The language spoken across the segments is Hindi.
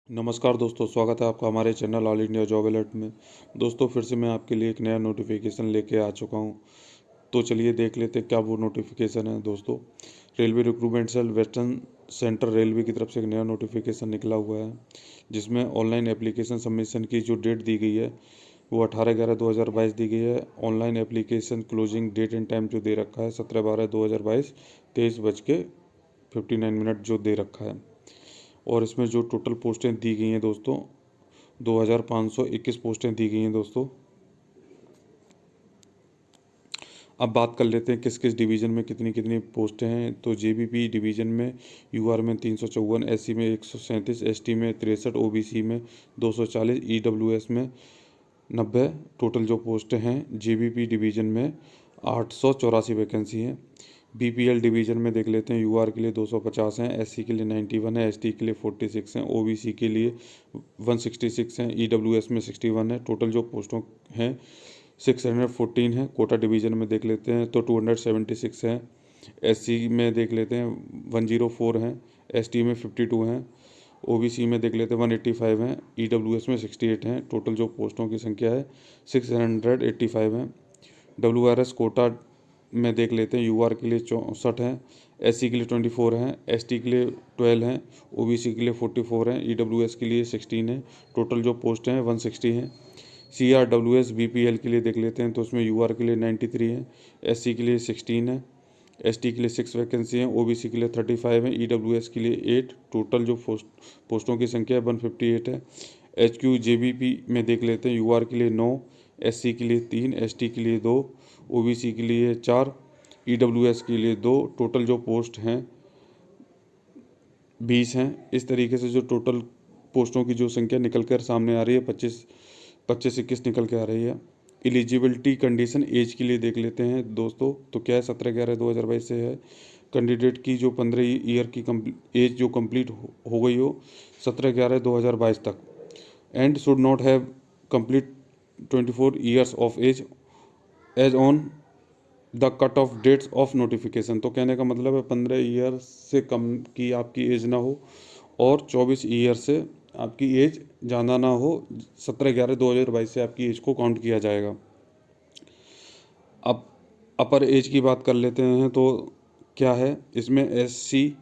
नमस्कार दोस्तों, स्वागत है आपका हमारे channel all India job alert में। दोस्तों, फिर से मैं आपके लिए एक नया नोटिफिकेशन लेके आ चुका हूं। तो चलिए देख लेते हैं क्या वो नोटिफिकेशन है। दोस्तों, railway recruitment cell western central railway की तरफ से एक नया नोटिफिकेशन निकला हुआ है, जिसमें ऑनलाइन एप्लीकेशन सबमिशन की जो डेट दी गई है वो 18/11/2022 दी गई है। Online application closing date and time जो दे रखा है 17/12/2022 23:59 जो दे रखा है। और इसमें जो टोटल पोस्टें दी गई हैं दोस्तों, 2521 पोस्टें दी गई हैं दोस्तों। अब बात कर लेते हैं किस किस डिवीज़न में कितनी कितनी पोस्टें हैं। तो जेबीपी डिवीज़न में यूआर में 354, एससी में 137, एसटी में 63, ओबीसी में 240, ईडब्ल्यूएस में 90 टोटल जो पोस्टें हैं। जेबीपी डिवीज़न में 884 वैकेंसी हैं। बीपीएल डिवीज़न में देख लेते हैं, यूआर के लिए 250 हैं, एससी के लिए 91 है, एसटी के लिए 46 हैं, ओबीसी के लिए 166 हैं, ईडब्ल्यूएस में 61 है। टोटल जो पोस्टों हैं 614 है। कोटा डिवीज़न में देख लेते हैं तो 276 हैं, एससी में देख लेते हैं 104 हैं, एसटी में 52 हैं, ओबीसी में देख लेते हैं 185 हैं, ईडब्ल्यूएस में 68 हैं। टोटल जो पोस्टों की संख्या है 685 हैं। डब्ल्यूआरएस कोटा में देख लेते हैं, यूआर के लिए 64 हैं, एससी के लिए 24 हैं, एसटी के लिए 12 हैं, ओबीसी के लिए 44 हैं, ईडब्ल्यूएस के लिए 16 है। टोटल जो पोस्ट हैं 160 हैं। सीआरडब्ल्यूएस बीपीएल के लिए देख लेते हैं तो उसमें यूआर के लिए 93 है, एससी के लिए 16 है, एसटी के लिए 6 वैकेंसी हैं, ओबीसी के लिए 35 है, ईडब्ल्यूएस के लिए 8। टोटल जो पोस्टों की संख्या 158 है। एचक्यू जेबीपी में देख लेते हैं, यूआर के लिए 9, एससी के लिए 3, एसटी के लिए 2, ओबीसी के लिए 4, ईडब्ल्यूएस के लिए 2। टोटल जो पोस्ट हैं 20 हैं। इस तरीके से जो टोटल पोस्टों की जो संख्या निकल कर सामने आ रही है 25-21 निकल के आ रही है। एलिजिबिलिटी कंडीशन एज के लिए देख लेते हैं दोस्तों, तो क्या है 17/11/2022 से है। कैंडिडेट की जो 15 ईयर की एज जो कंप्लीट हो गई हो 17/11/2022 तक, and should not have complete 24 years of age age on the cut off dates of notification. तो कहने का मतलब है 15 ईयर से कम की आपकी एज ना हो और 24 ईयर से आपकी एज ज़्यादा ना हो। 17/11/2022 से आपकी एज को काउंट किया जाएगा। अब अपर एज की बात कर लेते हैं तो क्या है इसमें, एससी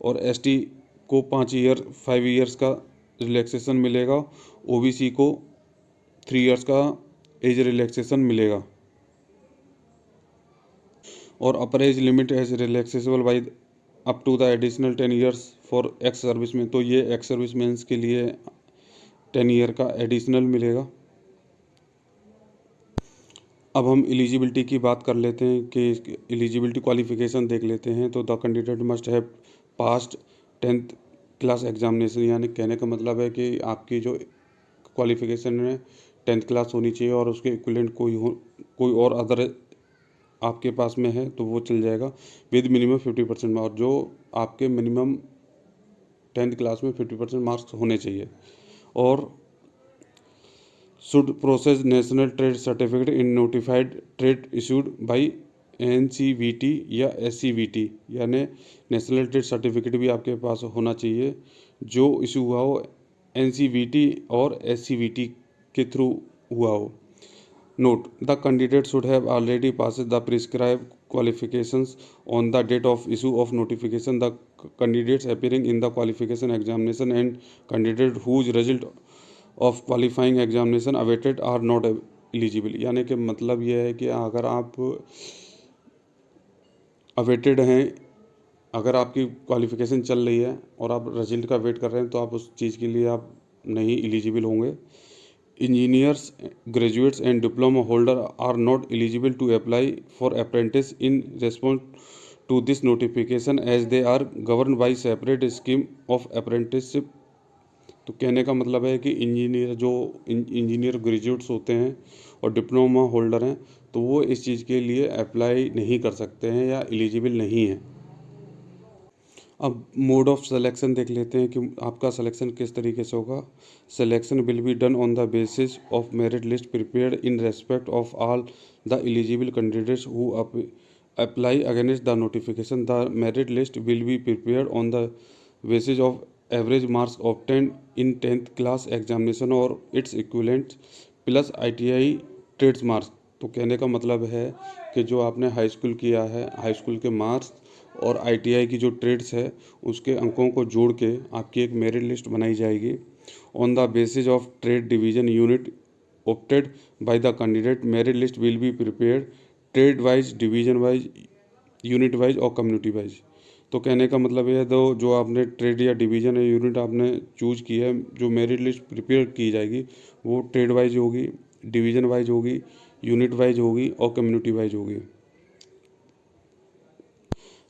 और एसटी को 5 ईयर्स का रिलैक्सेशन मिलेगा, ओबीसी को 3 ईयर्स का एज रिलैक्सेशन मिलेगा। और upper age limit age relaxable by up to the additional 10 years for ex service में। तो ये एक्स सर्विस मैंस के लिए 10 ईयर का एडिशनल मिलेगा। अब हम एलिजिबिलिटी की बात कर लेते हैं कि एलिजिबिलिटी क्वालिफिकेशन देख लेते हैं। तो the candidate must have passed 10th class examination, यानी कहने का मतलब है कि आपकी जो क्वालिफिकेशन है 10th क्लास होनी चाहिए और उसके इक्विवेलेंट कोई और अदर आपके पास में है तो वो चल जाएगा विद मिनिमम 50% मार्क्स। जो आपके मिनिमम 10th क्लास में 50% मार्क्स होने चाहिए। और should process national trade certificate in notified trade issued by NCVT या एससीवीटी, यानी नेशनल ट्रेड सर्टिफिकेट भी आपके पास होना चाहिए जो इशू हुआ हो एनसीवीटी और एससीवीटी के थ्रू हुआ हो। Note: the candidate should have already passed the prescribed qualifications on the date of issue of notification. The candidates appearing in the qualification examination and candidates whose result of qualifying examination awaited are not eligible। यानी कि मतलब ये है कि अगर आप अवेटेड हैं, अगर आपकी क्वालिफिकेशन चल रही है और आप रिजल्ट का वेट कर रहे हैं तो आप उस चीज़ के लिए आप नहीं एलिजिबल होंगे। Engineers, graduates and diploma holder are not eligible to apply for apprentice in response to this notification as they are governed by separate scheme of apprenticeship। तो कहने का मतलब है कि इंजीनियर ग्रेजुएट्स होते हैं और डिप्लोमा होल्डर हैं तो वो इस चीज़ के लिए अप्लाई नहीं कर सकते हैं या एलिजिबल नहीं हैं। अब मोड ऑफ सिलेक्शन देख लेते हैं कि आपका सिलेक्शन किस तरीके से होगा। Selection will be done on the basis of merit list prepared in respect of all the eligible candidates who apply against the notification. The merit list will be prepared on the basis of average marks obtained in 10th class examination और its equivalent plus ITI trades marks. तो कहने का मतलब है कि जो आपने हाई स्कूल किया है, हाई स्कूल के मार्क्स और ITI की जो ट्रेड्स है उसके अंकों को जोड़ के आपकी एक मेरिट लिस्ट बनाई जाएगी। On the basis of trade division unit opted by the candidate, merit list will be prepared trade wise, division wise, unit wise और कम्युनिटी वाइज। तो कहने का मतलब ये है, तो जो आपने ट्रेड या डिवीजन या यूनिट आपने चूज की है, जो मेरिट लिस्ट प्रिपेयर की जाएगी वो ट्रेड वाइज होगी, डिवीजन वाइज होगी, यूनिट वाइज होगी और कम्युनिटी वाइज होगी।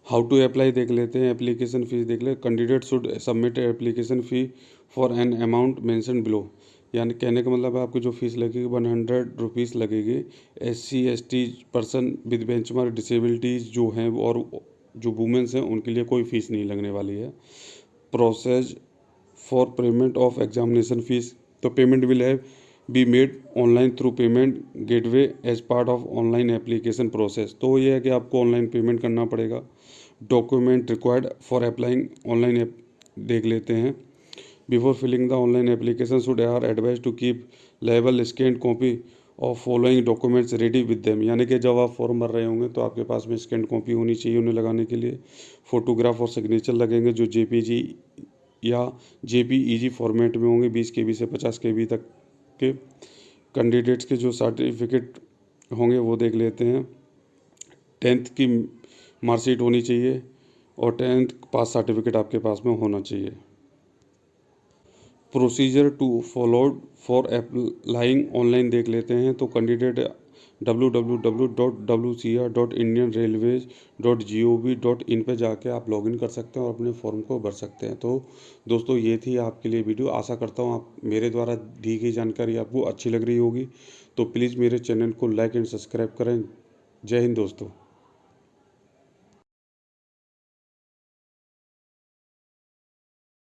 हाउ टू अप्लाई देख लेते हैं। एप्लीकेशन फीस देख ले। Candidate should submit application fee for an amount mention below. यानी कहने का मतलब है आपकी जो फीस लगेगी 100 रुपीज़ लगेगी। SC ST person with benchmark disabilities जो हैं और जो वुमेंस हैं उनके लिए कोई फ़ीस नहीं लगने वाली है। Process for payment of examination fees. तो payment will have be made online through payment gateway as part of online application process. तो ये है कि आपको ऑनलाइन पेमेंट करना पड़ेगा। Document required for applying online app देख लेते हैं। Before filling the online application should are advise to keep level scan copy of following documents ready with them. यानी कि जब आप फॉर्म भर रहे होंगे तो आपके पास में स्कैन कॉपी होनी चाहिए उन्हें लगाने के लिए। फोटोग्राफ और सिग्नेचर लगेंगे जो JPG या JPEG फॉर्मेट में होंगे, 20 KB से 50 KB तक के। कैंडिडेट्स के जो सर्टिफिकेट होंगे वो देख लेते हैं। 10th की मार्कशीट होनी चाहिए और 10th पास सर्टिफिकेट आपके पास में होना चाहिए। Procedure to followed for applying online देख लेते हैं। तो कैंडिडेट www.wcr.indianrailways.gov.in पे जाके आप लॉगिन कर सकते हैं और अपने फॉर्म को भर सकते हैं। तो दोस्तों ये थी आपके लिए वीडियो। आशा करता हूँ आप मेरे द्वारा दी गई जानकारी आपको अच्छी लग रही होगी। तो प्लीज़ मेरे चैनल को लाइक एंड सब्सक्राइब करें। जय हिंद दोस्तों।